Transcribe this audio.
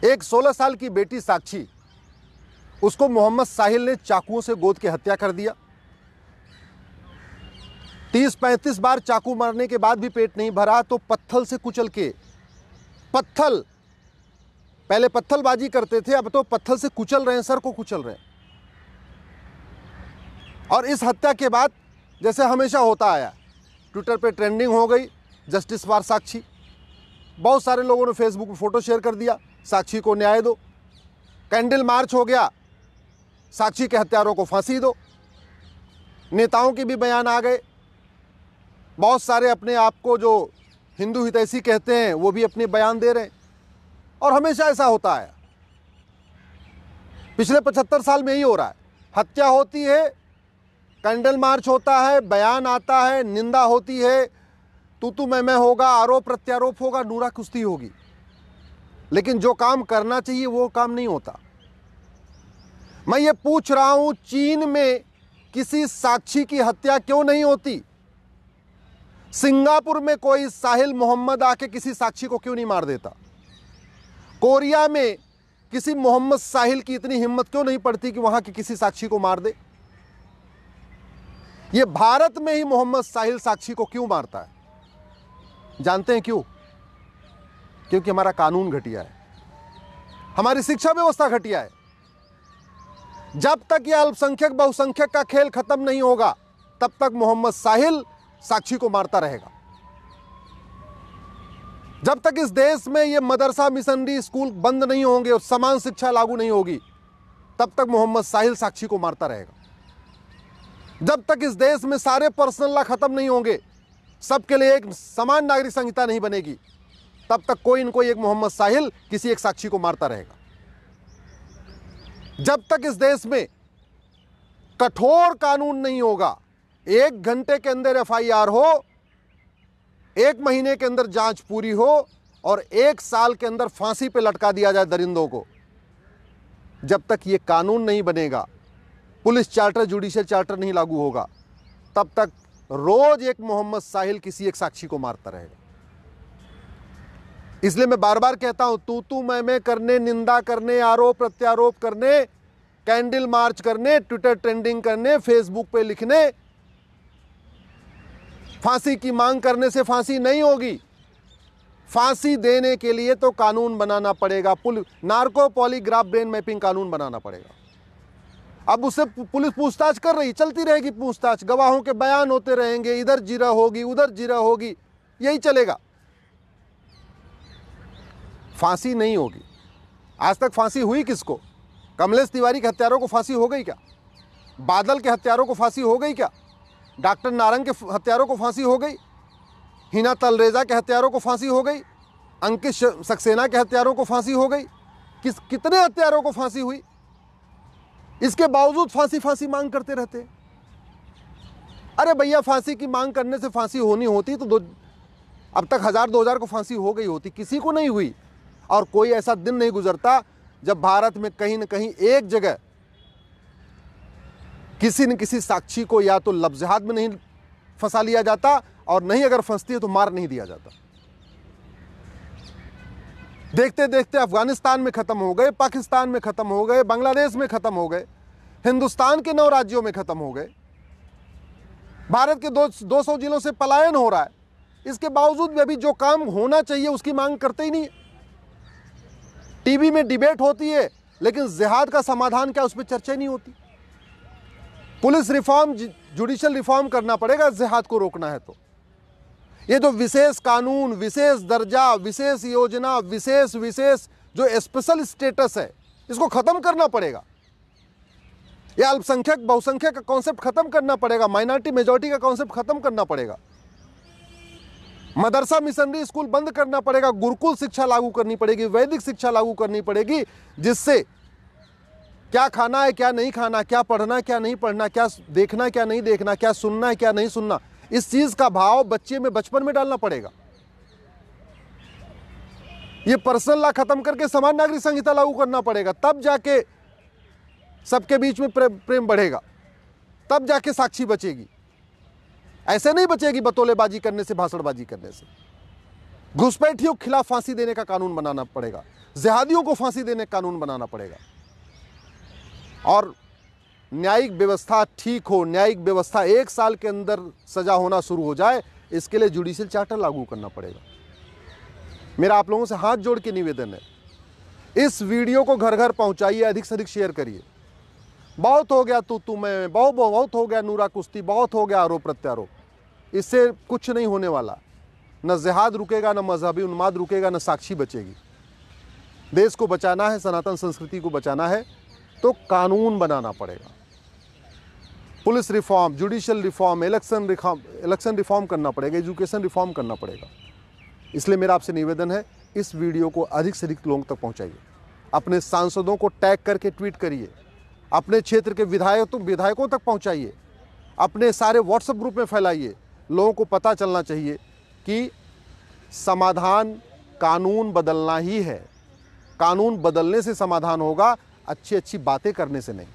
एक 16 साल की बेटी साक्षी, उसको मोहम्मद साहिल ने चाकुओं से गोद के हत्या कर दिया। 30-35 बार चाकू मारने के बाद भी पेट नहीं भरा तो पत्थल से कुचल के, पत्थल, पहले पत्थलबाजी करते थे, अब तो पत्थल से कुचल रहे हैं, सर को कुचल रहे हैं। और इस हत्या के बाद जैसे हमेशा होता आया, ट्विटर पे ट्रेंडिंग हो गई जस्टिस फॉर साक्षी। बहुत सारे लोगों ने फेसबुक पे फोटो शेयर कर दिया, साक्षी को न्याय दो। कैंडल मार्च हो गया, साक्षी के हत्यारों को फांसी दो। नेताओं के भी बयान आ गए, बहुत सारे अपने आप को जो हिंदू हितैषी कहते हैं वो भी अपने बयान दे रहे हैं। और हमेशा ऐसा होता है, पिछले 75 साल में ही हो रहा है। हत्या होती है, कैंडल मार्च होता है, बयान आता है, निंदा होती है, तू मैं होगा, आरोप प्रत्यारोप होगा, नूरा कुश्ती होगी, लेकिन जो काम करना चाहिए वो काम नहीं होता। मैं ये पूछ रहा हूं, चीन में किसी साक्षी की हत्या क्यों नहीं होती? सिंगापुर में कोई साहिल मोहम्मद आके किसी साक्षी को क्यों नहीं मार देता? कोरिया में किसी मोहम्मद साहिल की इतनी हिम्मत क्यों नहीं पड़ती कि वहां की किसी साक्षी को मार दे? ये भारत में ही मोहम्मद साहिल साक्षी को क्यों मारता है? जानते हैं क्यों? क्योंकि हमारा कानून घटिया है, हमारी शिक्षा व्यवस्था घटिया है। जब तक यह अल्पसंख्यक बहुसंख्यक का खेल खत्म नहीं होगा, तब तक मोहम्मद साहिल साक्षी को मारता रहेगा। जब तक इस देश में ये मदरसा मिशनरी स्कूल बंद नहीं होंगे और समान शिक्षा लागू नहीं होगी, तब तक मोहम्मद साहिल साक्षी को मारता रहेगा। जब तक इस देश में सारे पर्सनल लॉ खत्म नहीं होंगे, सबके लिए एक समान नागरिक संहिता नहीं बनेगी, तब तक कोई न कोई एक मोहम्मद साहिल किसी एक साक्षी को मारता रहेगा। जब तक इस देश में कठोर कानून नहीं होगा, 1 घंटे के अंदर एफआईआर हो, 1 महीने के अंदर जांच पूरी हो और 1 साल के अंदर फांसी पे लटका दिया जाए दरिंदों को, जब तक ये कानून नहीं बनेगा, पुलिस चार्टर, जुडिशियल चार्टर नहीं लागू होगा, तब तक रोज एक मोहम्मद साहिल किसी एक साक्षी को मारता रहेगा। इसलिए मैं बार बार कहता हूं, तू मैं करने, निंदा करने, आरोप प्रत्यारोप करने, कैंडल मार्च करने, ट्विटर ट्रेंडिंग करने, फेसबुक पे लिखने, फांसी की मांग करने से फांसी नहीं होगी। फांसी देने के लिए तो कानून बनाना पड़ेगा, नार्को पॉलीग्राफ ब्रेन मैपिंग कानून बनाना पड़ेगा। अब उससे पुलिस पूछताछ कर रही, चलती रहेगी पूछताछ, गवाहों के बयान होते रहेंगे, इधर जिरा होगी, उधर जिरा होगी, यही चलेगा, फांसी नहीं होगी। आज तक फांसी हुई किसको? कमलेश तिवारी के हत्यारों को फांसी हो गई क्या? बादल के हत्यारों को फांसी हो गई क्या? डॉक्टर नारंग के हत्यारों को फांसी हो गई? हिना तलरेजा के हत्यारों को फांसी हो गई? अंकित सक्सेना के हत्यारों को फांसी हो गई? कितने हत्यारों को फांसी हुई? इसके बावजूद फांसी मांग करते रहते। अरे भैया, फांसी की मांग करने से फांसी होनी होती तो अब तक 1000-2000 को फांसी हो गई होती, किसी को नहीं हुई। और कोई ऐसा दिन नहीं गुजरता जब भारत में कहीं न कहीं एक जगह किसी न किसी साक्षी को या तो लफ्ज़ जिहाद में नहीं फंसा लिया जाता, और नहीं अगर फंसती है तो मार नहीं दिया जाता। देखते देखते अफगानिस्तान में खत्म हो गए, पाकिस्तान में खत्म हो गए, बांग्लादेश में खत्म हो गए, हिंदुस्तान के 9 राज्यों में खत्म हो गए, भारत के 200 जिलों से पलायन हो रहा है। इसके बावजूद भी अभी जो काम होना चाहिए उसकी मांग करते ही नहीं। टीवी में डिबेट होती है, लेकिन जिहाद का समाधान क्या, उस पर चर्चा नहीं होती। पुलिस रिफॉर्म, जुडिशियल रिफॉर्म करना पड़ेगा जिहाद को रोकना है तो। ये जो विशेष कानून, विशेष दर्जा, विशेष योजना, विशेष जो स्पेशल स्टेटस है, इसको खत्म करना पड़ेगा। ये अल्पसंख्यक बहुसंख्यक का कॉन्सेप्ट खत्म करना पड़ेगा, माइनॉरिटी मेजॉरिटी का कॉन्सेप्ट खत्म करना पड़ेगा, मदरसा मिशनरी स्कूल बंद करना पड़ेगा, गुरुकुल शिक्षा लागू करनी पड़ेगी, वैदिक शिक्षा लागू करनी पड़ेगी, जिससे क्या खाना है, क्या नहीं खाना, क्या पढ़ना क्या नहीं पढ़ना, क्या देखना क्या नहीं देखना, क्या सुनना है क्या नहीं सुनना, इस चीज का भाव बच्चे में बचपन में डालना पड़ेगा। ये पर्सनल लॉ खत्म करके समान नागरिक संहिता लागू करना पड़ेगा, तब जाके सबके बीच में प्रेम बढ़ेगा, तब जाके साक्षी बचेगी। ऐसे नहीं बचेगी बतौलेबाजी करने से, भाषणबाजी करने से। घुसपैठियों के खिलाफ फांसी देने का कानून बनाना पड़ेगा, जिहादियों को फांसी देने का कानून बनाना पड़ेगा। और न्यायिक व्यवस्था ठीक हो, न्यायिक व्यवस्था 1 साल के अंदर सजा होना शुरू हो जाए, इसके लिए जुडिशियल चार्टर लागू करना पड़ेगा। मेरा आप लोगों से हाथ जोड़ के निवेदन है, इस वीडियो को घर घर पहुंचाइए, अधिक से अधिक शेयर करिए। बहुत हो गया तू मैं, बहुत हो गया नूरा कुश्ती, बहुत हो गया आरोप प्रत्यारोप। इससे कुछ नहीं होने वाला, न जिहाद रुकेगा, न मजहबी उन्माद रुकेगा, न साक्षी बचेगी। देश को बचाना है, सनातन संस्कृति को बचाना है तो कानून बनाना पड़ेगा। Police reform, judicial reform, election reform करना पड़ेगा, एजुकेशन रिफॉर्म करना पड़ेगा। इसलिए मेरा आपसे निवेदन है, इस वीडियो को अधिक से अधिक लोगों तक पहुंचाइए। अपने सांसदों को टैग करके ट्वीट करिए, अपने क्षेत्र के विधायकों तक पहुंचाइए, अपने सारे व्हाट्सएप ग्रुप में फैलाइए। लोगों को पता चलना चाहिए कि समाधान कानून बदलना ही है। कानून बदलने से समाधान होगा, अच्छी अच्छी बातें करने से नहीं।